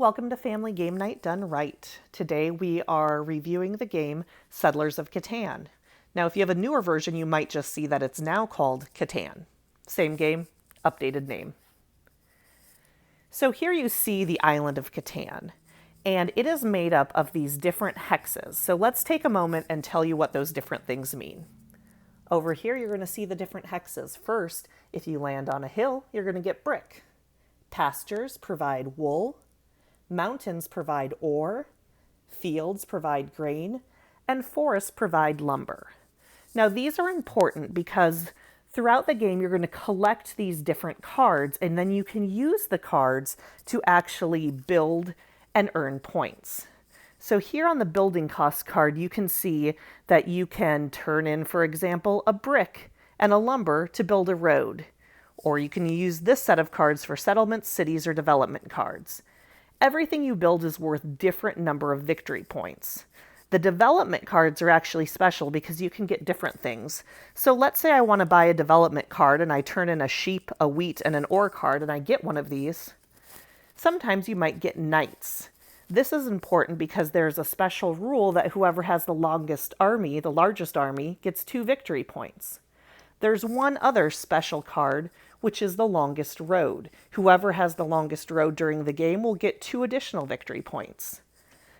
Welcome to Family Game Night Done Right. Today we are reviewing the game Settlers of Catan. Now if you have a newer version, you might just see that it's now called Catan. Same game, updated name. So here you see the island of Catan, and it is made up of these different hexes. So let's take a moment and tell you what those different things mean. Over here you're going to see the different hexes. First, if you land on a hill, you're going to get brick. Pastures provide wool. Mountains provide ore, fields provide grain, and forests provide lumber. Now these are important because throughout the game you're going to collect these different cards, and then you can use the cards to actually build and earn points. So here on the building cost card you can see that you can turn in, for example, a brick and a lumber to build a road. Or you can use this set of cards for settlements, cities, or development cards. Everything you build is worth different number of victory points. The development cards are actually special because you can get different things. So let's say I want to buy a development card and I turn in a sheep, a wheat, and an ore card and I get one of these. Sometimes you might get knights. This is important because there's a special rule that whoever has the longest army, the largest army, gets 2 victory points. There's one other special card, which is the longest road. Whoever has the longest road during the game will get 2 additional victory points.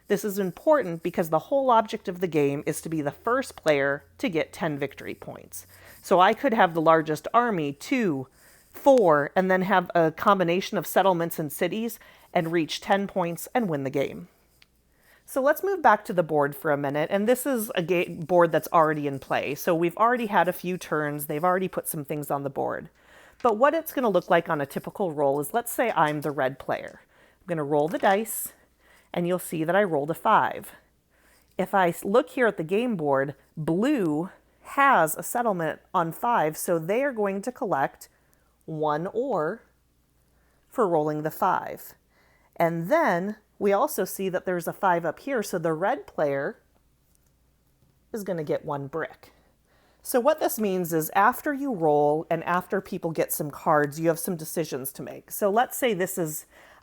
This is important because the whole object of the game is to be the first player to get 10 victory points. So I could have the largest army, 2, 4, and then have a combination of settlements and cities and reach 10 points and win the game. So let's move back to the board for a minute, and this is a board that's already in play. So we've already had a few turns, they've already put some things on the board. But what it's going to look like on a typical roll is, let's say I'm the red player. I'm going to roll the dice, and you'll see that I rolled a 5. If I look here at the game board, blue has a settlement on 5, so they are going to collect 1 ore for rolling the 5. And then we also see that there's a 5 up here, so the red player is going to get 1 brick. So what this means is after you roll and after people get some cards, you have some decisions to make. So let's say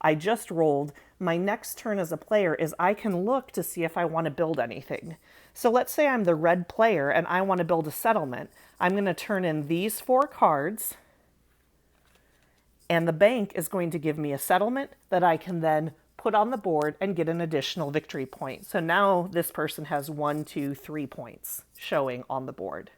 I just rolled. My next turn as a player is I can look to see if I want to build anything. So let's say I'm the red player and I want to build a settlement. I'm going to turn in these 4 cards, and the bank is going to give me a settlement that I can then put on the board and get an additional victory point. So now this person has 1, 2, 3 points showing on the board.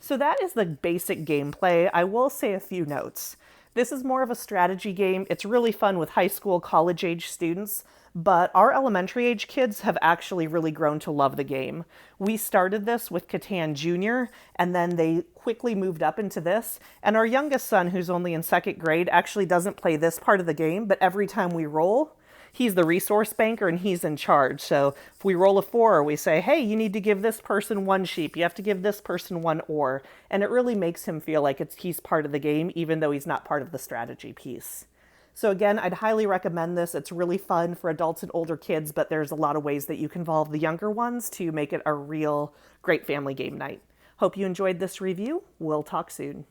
So that is the basic gameplay. I will say a few notes. This is more of a strategy game. It's really fun with high school, college age students, but our elementary age kids have actually really grown to love the game. We started this with Catan Junior, and then they quickly moved up into this. And our youngest son, who's only in 2nd grade, actually doesn't play this part of the game, but every time we roll, he's the resource banker and he's in charge. So if we roll a 4, we say, hey, you need to give this person 1 sheep. You have to give this person 1 ore. And it really makes him feel like he's part of the game, even though he's not part of the strategy piece. So again, I'd highly recommend this. It's really fun for adults and older kids, but there's a lot of ways that you can involve the younger ones to make it a real great family game night. Hope you enjoyed this review. We'll talk soon.